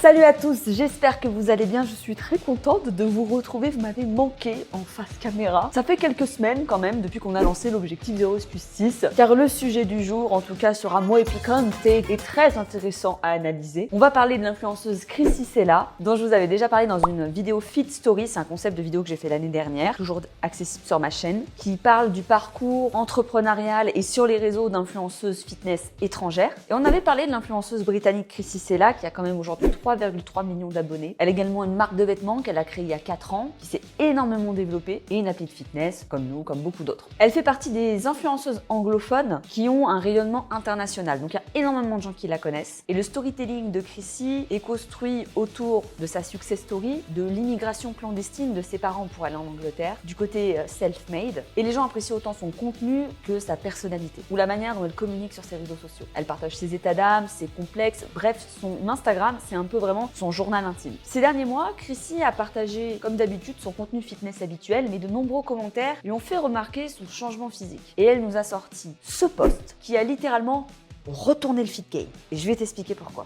Salut à tous, j'espère que vous allez bien, je suis très contente de vous retrouver, vous m'avez manqué en face caméra. Ça fait quelques semaines quand même depuis qu'on a lancé l'objectif 0-6, car le sujet du jour en tout cas sera muy picante et très intéressant à analyser. On va parler de l'influenceuse Chrissy Sella, dont je vous avais déjà parlé dans une vidéo Fit Story, c'est un concept de vidéo que j'ai fait l'année dernière, toujours accessible sur ma chaîne, qui parle du parcours entrepreneurial et sur les réseaux d'influenceuses fitness étrangères. Et on avait parlé de l'influenceuse britannique Chrissy Sella, qui a quand même aujourd'hui 3,3 millions d'abonnés. Elle a également une marque de vêtements qu'elle a créée il y a 4 ans, qui s'est énormément développée, et une appli de fitness, comme nous, comme beaucoup d'autres. Elle fait partie des influenceuses anglophones qui ont un rayonnement international, donc il y a énormément de gens qui la connaissent. Et le storytelling de Chrissy est construit autour de sa success story, de l'immigration clandestine de ses parents pour aller en Angleterre, du côté self-made. Et les gens apprécient autant son contenu que sa personnalité, ou la manière dont elle communique sur ses réseaux sociaux. Elle partage ses états d'âme, ses complexes, bref, son Instagram, c'est un peu vraiment son journal intime. Ces derniers mois, Chrissy a partagé, comme d'habitude, son contenu fitness habituel, mais de nombreux commentaires lui ont fait remarquer son changement physique. Et elle nous a sorti ce post qui a littéralement retourné le fit game. Et je vais t'expliquer pourquoi.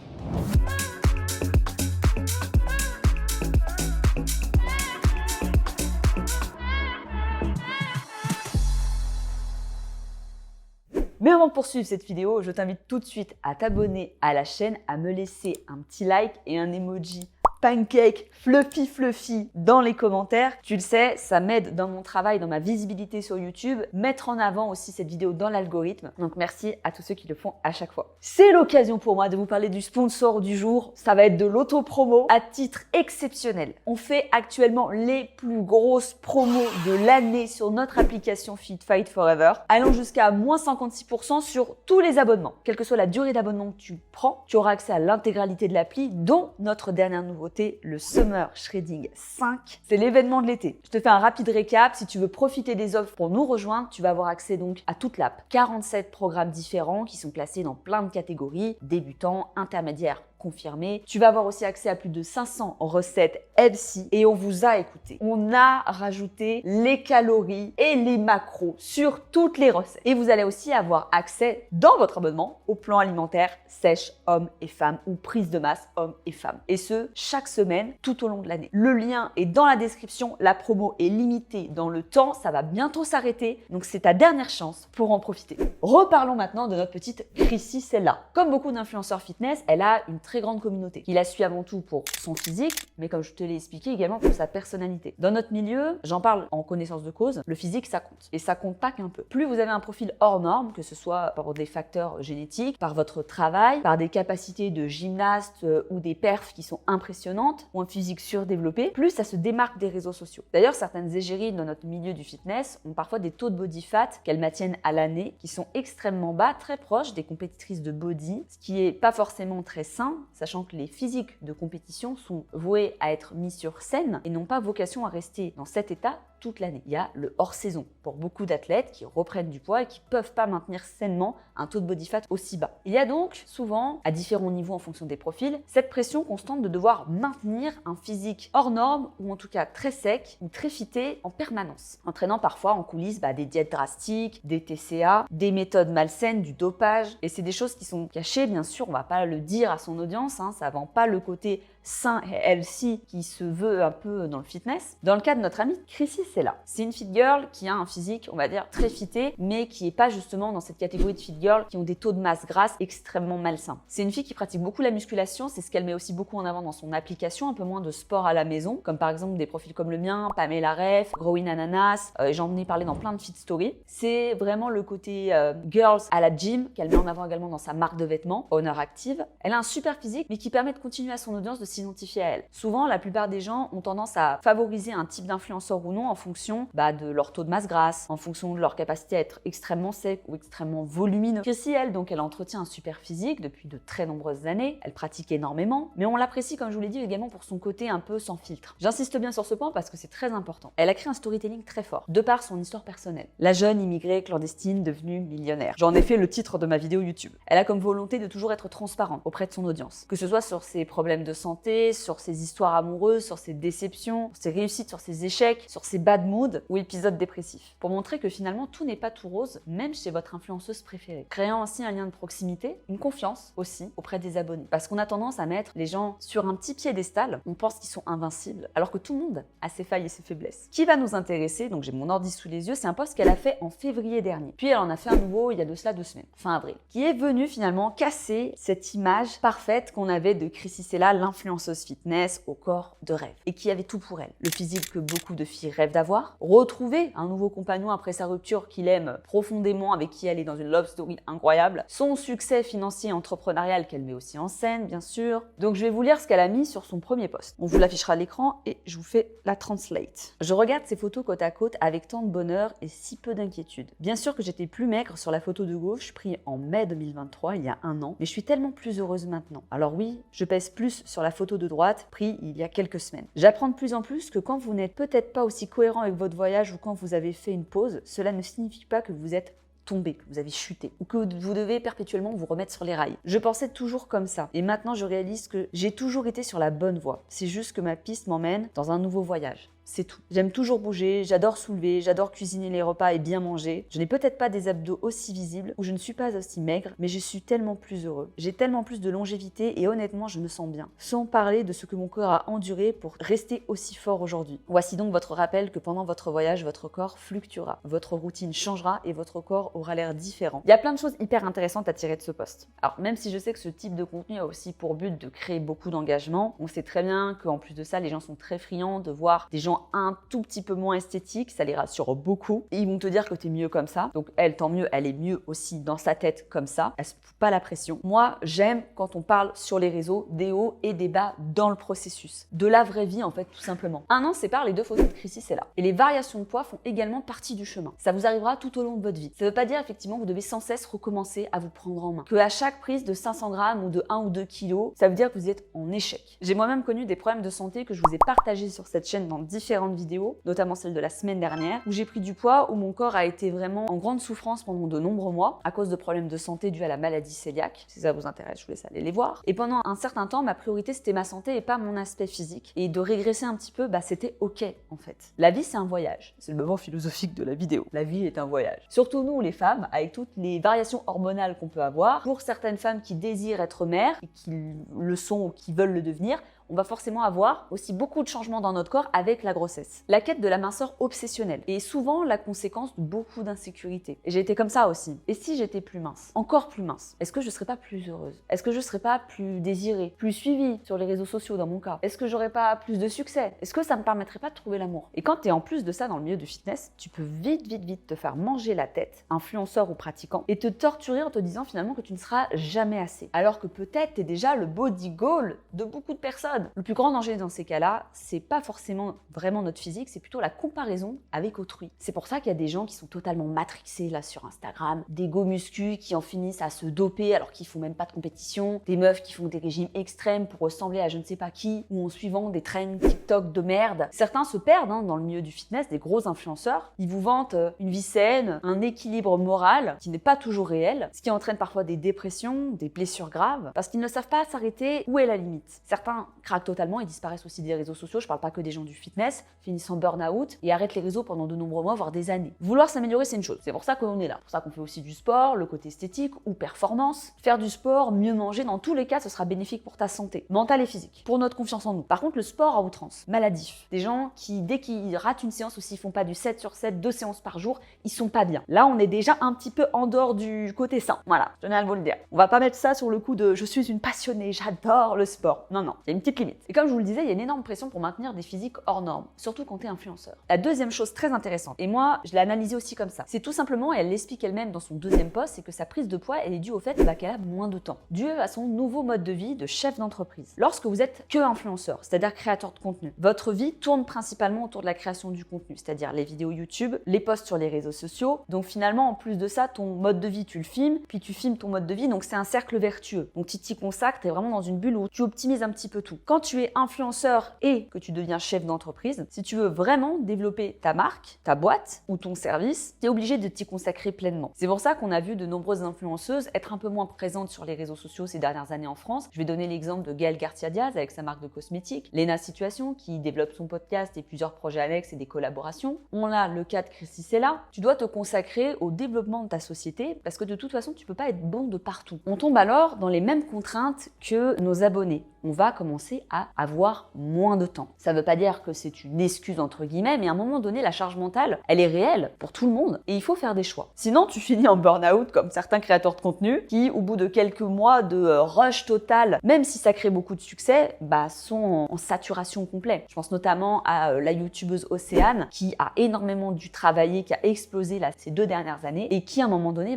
Mais avant de poursuivre cette vidéo, je t'invite tout de suite à t'abonner à la chaîne, à me laisser un petit like et un emoji pancake fluffy dans les commentaires. Tu le sais, ça m'aide dans mon travail, dans ma visibilité sur YouTube, mettre en avant aussi cette vidéo dans l'algorithme. Donc merci à tous ceux qui le font à chaque fois. C'est l'occasion pour moi de vous parler du sponsor du jour. Ça va être de l'auto-promo à titre exceptionnel. On fait actuellement les plus grosses promos de l'année sur notre application Fit Fight Forever, allant jusqu'à moins 56% sur tous les abonnements. Quelle que soit la durée d'abonnement que tu prends, tu auras accès à l'intégralité de l'appli, dont notre dernière nouveauté, le Summer Shredding 5. C'est l'événement de l'été. Je te fais un rapide récap. Si tu veux profiter des offres pour nous rejoindre, tu vas avoir accès donc à toute l'app. 47 programmes différents qui sont classés dans plein de catégories, débutants, intermédiaires, confirmé. Tu vas avoir aussi accès à plus de 500 recettes healthy et on vous a écouté. On a rajouté les calories et les macros sur toutes les recettes. Et vous allez aussi avoir accès dans votre abonnement au plan alimentaire sèche hommes et femmes ou prise de masse hommes et femmes. Et ce, chaque semaine tout au long de l'année. Le lien est dans la description. La promo est limitée dans le temps. Ça va bientôt s'arrêter. Donc c'est ta dernière chance pour en profiter. Reparlons maintenant de notre petite Chrissy Sella. Comme beaucoup d'influenceurs fitness, elle a une très grande communauté qui la suit avant tout pour son physique, mais comme je te l'ai expliqué également pour sa personnalité. Dans notre milieu, j'en parle en connaissance de cause, le physique ça compte. Et ça compte pas qu'un peu. Plus vous avez un profil hors norme, que ce soit par des facteurs génétiques, par votre travail, par des capacités de gymnaste ou des perfs qui sont impressionnantes, ou un physique surdéveloppé, plus ça se démarque des réseaux sociaux. D'ailleurs, certaines égéries dans notre milieu du fitness ont parfois des taux de body fat qu'elles maintiennent à l'année qui sont extrêmement bas, très proches des compétitrices de body, ce qui est pas forcément très sain, sachant que les physiques de compétition sont voués à être mis sur scène et n'ont pas vocation à rester dans cet état toute l'année. Il y a le hors-saison pour beaucoup d'athlètes qui reprennent du poids et qui ne peuvent pas maintenir sainement un taux de body fat aussi bas. Il y a donc souvent, à différents niveaux en fonction des profils, cette pression constante de devoir maintenir un physique hors norme ou en tout cas très sec ou très fité en permanence, entraînant parfois en coulisses des diètes drastiques, des TCA, des méthodes malsaines, du dopage. Et c'est des choses qui sont cachées, bien sûr, on ne va pas le dire à son audience, ça vend pas le côté sain et healthy qui se veut un peu dans le fitness. Dans le cas de notre amie Chrissy Sella, c'est une fit girl qui a un physique, on va dire, très fité, mais qui n'est pas justement dans cette catégorie de fit girl qui ont des taux de masse grasse extrêmement malsains. C'est une fille qui pratique beaucoup la musculation, c'est ce qu'elle met aussi beaucoup en avant dans son application, un peu moins de sport à la maison, comme par exemple des profils comme le mien, Pamela Ref, Growing Ananas, j'en ai parlé dans plein de fit stories. C'est vraiment le côté girls à la gym qu'elle met en avant également dans sa marque de vêtements, Honor Active. Elle a un super physique, mais qui permet de continuer à son audience de s'identifier à elle. Souvent, la plupart des gens ont tendance à favoriser un type d'influenceur ou non en fonction de leur taux de masse grasse, en fonction de leur capacité à être extrêmement sec ou extrêmement volumineux. Chrissy, elle, donc, elle entretient un super physique depuis de très nombreuses années. Elle pratique énormément, mais on l'apprécie, comme je vous l'ai dit, également pour son côté un peu sans filtre. J'insiste bien sur ce point parce que c'est très important. Elle a créé un storytelling très fort, de par son histoire personnelle. La jeune immigrée clandestine devenue millionnaire. J'en ai fait le titre de ma vidéo YouTube. Elle a comme volonté de toujours être transparente auprès de son audience, que ce soit sur ses problèmes de santé, sur ses histoires amoureuses, sur ses déceptions, sur ses réussites, sur ses échecs, sur ses bad mood ou épisode dépressif, pour montrer que finalement tout n'est pas tout rose, même chez votre influenceuse préférée. Créant ainsi un lien de proximité, une confiance aussi auprès des abonnés. Parce qu'on a tendance à mettre les gens sur un petit piédestal, on pense qu'ils sont invincibles, alors que tout le monde a ses failles et ses faiblesses. Qui va nous intéresser, donc j'ai mon ordi sous les yeux, c'est un post qu'elle a fait en février dernier. Puis elle en a fait un nouveau il y a de cela 2 semaines, fin avril, qui est venu finalement casser cette image parfaite qu'on avait de Chrissy Cela, l'influenceuse fitness au corps de rêve, et qui avait tout pour elle. Le physique que beaucoup de filles rêvent d'avoir, retrouver un nouveau compagnon après sa rupture qu'il aime profondément, avec qui elle est dans une love story incroyable, son succès financier et entrepreneurial qu'elle met aussi en scène, bien sûr. Donc je vais vous lire ce qu'elle a mis sur son premier post. On vous l'affichera à l'écran et je vous fais la translate. Je regarde ces photos côte à côte avec tant de bonheur et si peu d'inquiétude. Bien sûr que j'étais plus maigre sur la photo de gauche, prise en mai 2023, il y a 1 an, mais je suis tellement plus heureuse maintenant. Alors oui, je pèse plus sur la photo de droite, prise il y a quelques semaines. J'apprends de plus en plus que quand vous n'êtes peut-être pas aussi cohérent avec votre voyage ou quand vous avez fait une pause, cela ne signifie pas que vous êtes tombé, que vous avez chuté ou que vous devez perpétuellement vous remettre sur les rails. Je pensais toujours comme ça et maintenant je réalise que j'ai toujours été sur la bonne voie. C'est juste que ma piste m'emmène dans un nouveau voyage. C'est tout. J'aime toujours bouger, j'adore soulever, j'adore cuisiner les repas et bien manger. Je n'ai peut-être pas des abdos aussi visibles ou je ne suis pas aussi maigre, mais je suis tellement plus heureux. J'ai tellement plus de longévité et honnêtement, je me sens bien. Sans parler de ce que mon corps a enduré pour rester aussi fort aujourd'hui. Voici donc votre rappel que pendant votre voyage, votre corps fluctuera. Votre routine changera et votre corps aura l'air différent. Il y a plein de choses hyper intéressantes à tirer de ce post. Alors même si je sais que ce type de contenu a aussi pour but de créer beaucoup d'engagement, on sait très bien qu'en plus de ça, les gens sont très friands de voir des gens un tout petit peu moins esthétiques, ça les rassure beaucoup. Et ils vont te dire que t'es mieux comme ça. Donc elle, tant mieux, elle est mieux aussi dans sa tête comme ça. Elle se fout pas la pression. Moi, j'aime quand on parle sur les réseaux des hauts et des bas dans le processus. De la vraie vie en fait, tout simplement. 1 an sépare les 2 photos de Chrissy Cela. Et les variations de poids font également partie du chemin. Ça vous arrivera tout au long de votre vie. Ça veut pas dire effectivement que vous devez sans cesse recommencer à vous prendre en main. Que à chaque prise de 500 grammes ou de 1 ou 2 kilos, ça veut dire que vous êtes en échec. J'ai moi-même connu des problèmes de santé que je vous ai partagés sur cette chaîne dans différentes vidéos, notamment celle de la semaine dernière, où j'ai pris du poids, où mon corps a été vraiment en grande souffrance pendant de nombreux mois, à cause de problèmes de santé dus à la maladie cœliaque. Si ça vous intéresse, je vous laisse aller les voir. Et pendant un certain temps, ma priorité c'était ma santé et pas mon aspect physique. Et de régresser un petit peu, c'était ok en fait. La vie c'est un voyage. C'est le moment philosophique de la vidéo. La vie est un voyage. Surtout nous les femmes, avec toutes les variations hormonales qu'on peut avoir. Pour certaines femmes qui désirent être mères, et qui le sont ou qui veulent le devenir, on va forcément avoir aussi beaucoup de changements dans notre corps avec la grossesse. La quête de la minceur obsessionnelle est souvent la conséquence de beaucoup d'insécurité. Et j'ai été comme ça aussi. Et si j'étais plus mince, encore plus mince, est-ce que je serais pas plus heureuse? Est-ce que je serais pas plus désirée, plus suivie sur les réseaux sociaux dans mon cas? Est-ce que j'aurais pas plus de succès? Est-ce que ça me permettrait pas de trouver l'amour? Et quand tu es en plus de ça dans le milieu du fitness, tu peux vite te faire manger la tête, influenceur ou pratiquant, et te torturer en te disant finalement que tu ne seras jamais assez. Alors que peut-être tu es déjà le body goal de beaucoup de personnes. Le plus grand danger dans ces cas-là, c'est pas forcément vraiment notre physique, c'est plutôt la comparaison avec autrui. C'est pour ça qu'il y a des gens qui sont totalement matrixés là sur Instagram, des go muscu qui en finissent à se doper alors qu'ils font même pas de compétition, des meufs qui font des régimes extrêmes pour ressembler à je ne sais pas qui, ou en suivant des trends TikTok de merde. Certains se perdent dans le milieu du fitness, des gros influenceurs. Ils vous vantent une vie saine, un équilibre moral qui n'est pas toujours réel, ce qui entraîne parfois des dépressions, des blessures graves, parce qu'ils ne savent pas s'arrêter où est la limite. Certains craquent totalement et disparaissent aussi des réseaux sociaux, je parle pas que des gens du fitness, finissent en burn-out et arrêtent les réseaux pendant de nombreux mois, voire des années. Vouloir s'améliorer, c'est une chose, c'est pour ça qu'on est là. C'est pour ça qu'on fait aussi du sport, le côté esthétique ou performance. Faire du sport, mieux manger, dans tous les cas, ce sera bénéfique pour ta santé, mentale et physique, pour notre confiance en nous. Par contre, le sport à outrance, maladif. Des gens qui, dès qu'ils ratent une séance ou s'ils font pas du 7 sur 7, 2 séances par jour, ils sont pas bien. Là, on est déjà un petit peu en dehors du côté sain. Voilà, je tenais à vous le dire. On va pas mettre ça sur le coup de je suis une passionnée, j'adore le sport. Non, il y a une petite limite. Et comme je vous le disais, il y a une énorme pression pour maintenir des physiques hors normes, surtout quand tu es influenceur. La deuxième chose très intéressante, et moi, je l'ai analysée aussi comme ça, c'est tout simplement, et elle l'explique elle-même dans son deuxième post, c'est que sa prise de poids, elle est due au fait qu'elle a moins de temps, dû à son nouveau mode de vie de chef d'entreprise. Lorsque vous êtes que influenceur, c'est-à-dire créateur de contenu, votre vie tourne principalement autour de la création du contenu, c'est-à-dire les vidéos YouTube, les posts sur les réseaux sociaux. Donc finalement, en plus de ça, ton mode de vie, tu le filmes, puis tu filmes ton mode de vie, donc c'est un cercle vertueux. Donc tu t'y consacres, tu es vraiment dans une bulle où tu optimises un petit peu tout. quand tu es influenceur et que tu deviens chef d'entreprise, si tu veux vraiment développer ta marque, ta boîte ou ton service, tu es obligé de t'y consacrer pleinement. C'est pour ça qu'on a vu de nombreuses influenceuses être un peu moins présentes sur les réseaux sociaux ces dernières années en France. Je vais donner l'exemple de Gaëlle Garcia-Diaz avec sa marque de cosmétiques, Lena Situation qui développe son podcast et plusieurs projets annexes et des collaborations. On a le cas de Chrissy Sella. Tu dois te consacrer au développement de ta société parce que de toute façon, tu peux pas être bon de partout. On tombe alors dans les mêmes contraintes que nos abonnés. On va commencer à avoir moins de temps. Ça ne veut pas dire que c'est une excuse entre guillemets, mais à un moment donné, la charge mentale, elle est réelle pour tout le monde et il faut faire des choix. Sinon, tu finis en burn-out comme certains créateurs de contenu qui, au bout de quelques mois de rush total, même si ça crée beaucoup de succès, sont en saturation complète. Je pense notamment à la youtubeuse Océane qui a énormément dû travailler, qui a explosé là, ces 2 dernières années et qui, à un moment donné,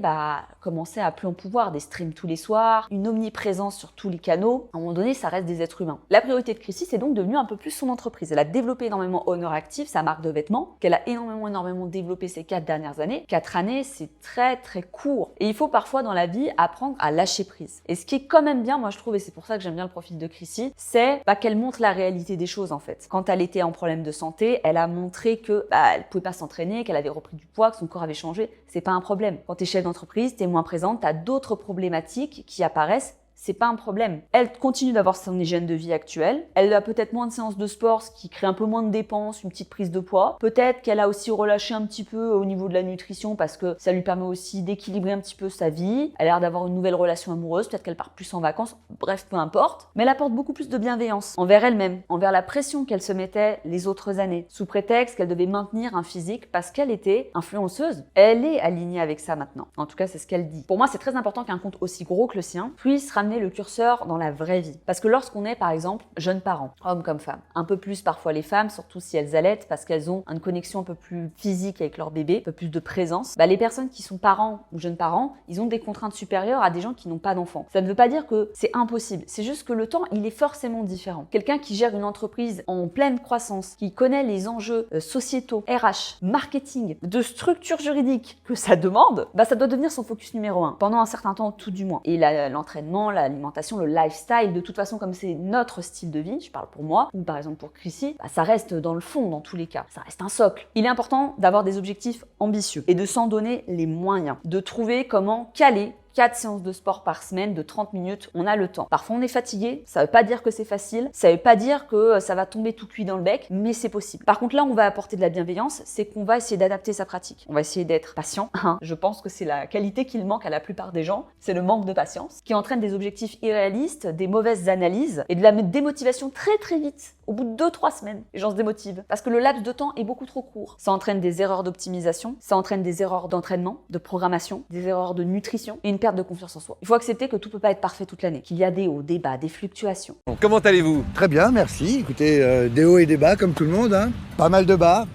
commençait à plus en pouvoir, des streams tous les soirs, une omniprésence sur tous les canaux. À un moment donné, ça reste des êtres humains. La priorité de Chrissy, c'est donc devenu un peu plus son entreprise. Elle a développé énormément Honor Active, sa marque de vêtements, qu'elle a énormément développé ces 4 dernières années. 4 années, c'est très court. Et il faut parfois dans la vie apprendre à lâcher prise. Et ce qui est quand même bien, moi je trouve, et c'est pour ça que j'aime bien le profil de Chrissy, c'est qu'elle montre la réalité des choses en fait. Quand elle était en problème de santé, elle a montré que elle pouvait pas s'entraîner, qu'elle avait repris du poids, que son corps avait changé. C'est pas un problème. Quand tu es chef d'entreprise, tu es moins présente, tu as d'autres problématiques qui apparaissent. C'est pas un problème. Elle continue d'avoir son hygiène de vie actuelle. Elle a peut-être moins de séances de sport, ce qui crée un peu moins de dépenses, une petite prise de poids. Peut-être qu'elle a aussi relâché un petit peu au niveau de la nutrition parce que ça lui permet aussi d'équilibrer un petit peu sa vie. Elle a l'air d'avoir une nouvelle relation amoureuse. Peut-être qu'elle part plus en vacances. Bref, peu importe. Mais elle apporte beaucoup plus de bienveillance envers elle-même, envers la pression qu'elle se mettait les autres années, sous prétexte qu'elle devait maintenir un physique parce qu'elle était influenceuse. Elle est alignée avec ça maintenant. En tout cas, c'est ce qu'elle dit. Pour moi, c'est très important qu'un compte aussi gros que le sien puisse ramener le curseur dans la vraie vie. Parce que lorsqu'on est, par exemple, jeunes parents, hommes comme femmes, un peu plus parfois les femmes, surtout si elles allaitent, parce qu'elles ont une connexion un peu plus physique avec leur bébé, un peu plus de présence, les personnes qui sont parents ou jeunes parents, ils ont des contraintes supérieures à des gens qui n'ont pas d'enfants. Ça ne veut pas dire que c'est impossible, c'est juste que le temps, il est forcément différent. Quelqu'un qui gère une entreprise en pleine croissance, qui connaît les enjeux sociétaux, RH, marketing, de structure juridique que ça demande, ça doit devenir son focus numéro 1, pendant un certain temps tout du moins. Et l'entraînement, l'alimentation, le lifestyle, de toute façon, comme c'est notre style de vie, je parle pour moi, ou par exemple pour Chrissy, ça reste dans le fond dans tous les cas. Ça reste un socle. Il est important d'avoir des objectifs ambitieux et de s'en donner les moyens, de trouver comment caler 4 séances de sport par semaine de 30 minutes, on a le temps. Parfois on est fatigué, ça veut pas dire que c'est facile, ça veut pas dire que ça va tomber tout cuit dans le bec, mais c'est possible. Par contre là, on va apporter de la bienveillance, c'est qu'on va essayer d'adapter sa pratique. On va essayer d'être patient. Je pense que c'est la qualité qu'il manque à la plupart des gens, c'est le manque de patience, qui entraîne des objectifs irréalistes, des mauvaises analyses et de la démotivation très vite. Au bout de 2-3 semaines, les gens se démotivent parce que le laps de temps est beaucoup trop court. Ça entraîne des erreurs d'optimisation, ça entraîne des erreurs d'entraînement, de programmation, des erreurs de nutrition et une perte de confiance en soi. Il faut accepter que tout peut pas être parfait toute l'année, qu'il y a des hauts, des bas, des fluctuations. Comment allez-vous? Très bien, merci. Écoutez, des hauts et des bas comme tout le monde, hein. Pas mal de bas.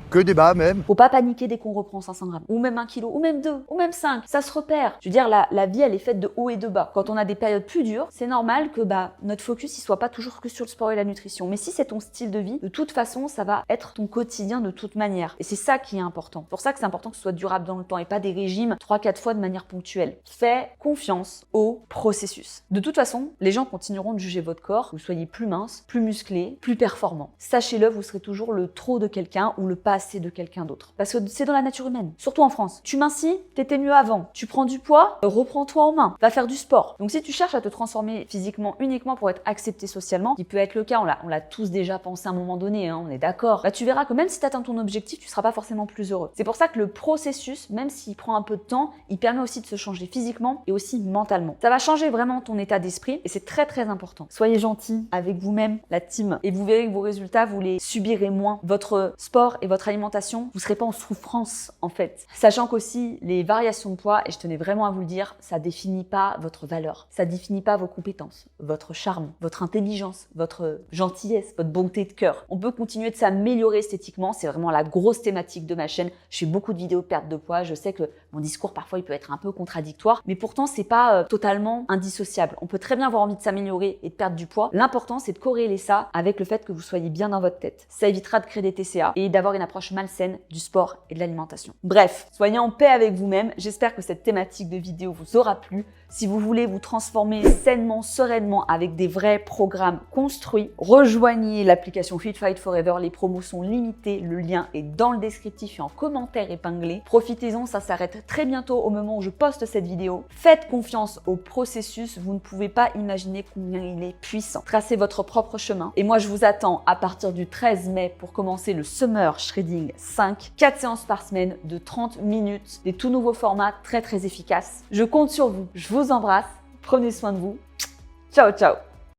Que des bas même. Faut pas paniquer dès qu'on reprend 500 grammes, ou même 1 kilo, ou même 2, ou même 5. Ça se repère. Je veux dire, la vie, elle est faite de hauts et de bas. Quand on a des périodes plus dures, c'est normal que notre focus il soit pas toujours que sur le sport et la nutrition. Mais si c'est ton style de vie, de toute façon, ça va être ton quotidien de toute manière. Et c'est ça qui est important. C'est pour ça que c'est important que ce soit durable dans le temps et pas des régimes 3-4 fois de manière ponctuelle. Fais confiance au processus. De toute façon, les gens continueront de juger votre corps, que vous soyez plus mince, plus musclé, plus performant. Sachez-le, vous serez toujours le trop de quelqu'un ou le pas assez de quelqu'un d'autre. Parce que c'est dans la nature humaine. Surtout en France. Tu mincis, t'étais mieux avant. Tu prends du poids, reprends-toi en main. Va faire du sport. Donc si tu cherches à te transformer physiquement uniquement pour être accepté socialement, qui peut être le cas, on l'a tous déjà pensé à un moment donné, on est d'accord, tu verras que même si tu atteins ton objectif, tu seras pas forcément plus heureux. C'est pour ça que le processus, même s'il prend un peu de temps, il permet aussi de se changer physiquement et aussi mentalement. Ça va changer vraiment ton état d'esprit et c'est très important. Soyez gentils avec vous-même, la team, et vous verrez que vos résultats, vous les subirez moins. Votre sport et votre alimentation, vous serez pas en souffrance en fait. Sachant qu'aussi les variations de poids, et je tenais vraiment à vous le dire, ça définit pas votre valeur, ça définit pas vos compétences, votre charme, votre intelligence, votre gentillesse, votre bonté de cœur. On peut continuer de s'améliorer esthétiquement, c'est vraiment la grosse thématique de ma chaîne. Je fais beaucoup de vidéos de perte de poids, je sais que mon discours parfois il peut être un peu contradictoire, mais pourtant c'est pas totalement indissociable. On peut très bien avoir envie de s'améliorer et de perdre du poids. L'important c'est de corréler ça avec le fait que vous soyez bien dans votre tête. Ça évitera de créer des TCA et d'avoir une approche malsaine du sport et de l'alimentation. Bref, soyez en paix avec vous-même. J'espère que cette thématique de vidéo vous aura plu. Si vous voulez vous transformer sainement, sereinement avec des vrais programmes construits, rejoignez l'application Fit Fight Forever. Les promos sont limitées. Le lien est dans le descriptif et en commentaire épinglé. Profitez-en, ça s'arrête très bientôt au moment où je poste cette vidéo. Faites confiance au processus. Vous ne pouvez pas imaginer combien il est puissant. Tracez votre propre chemin. Et moi, je vous attends à partir du 13 mai pour commencer le Summer Shredding 5. 4 séances par semaine de 30 minutes. Des tout nouveaux formats très efficaces. Je compte sur vous. Je vous embrasse. Prenez soin de vous. Ciao, ciao.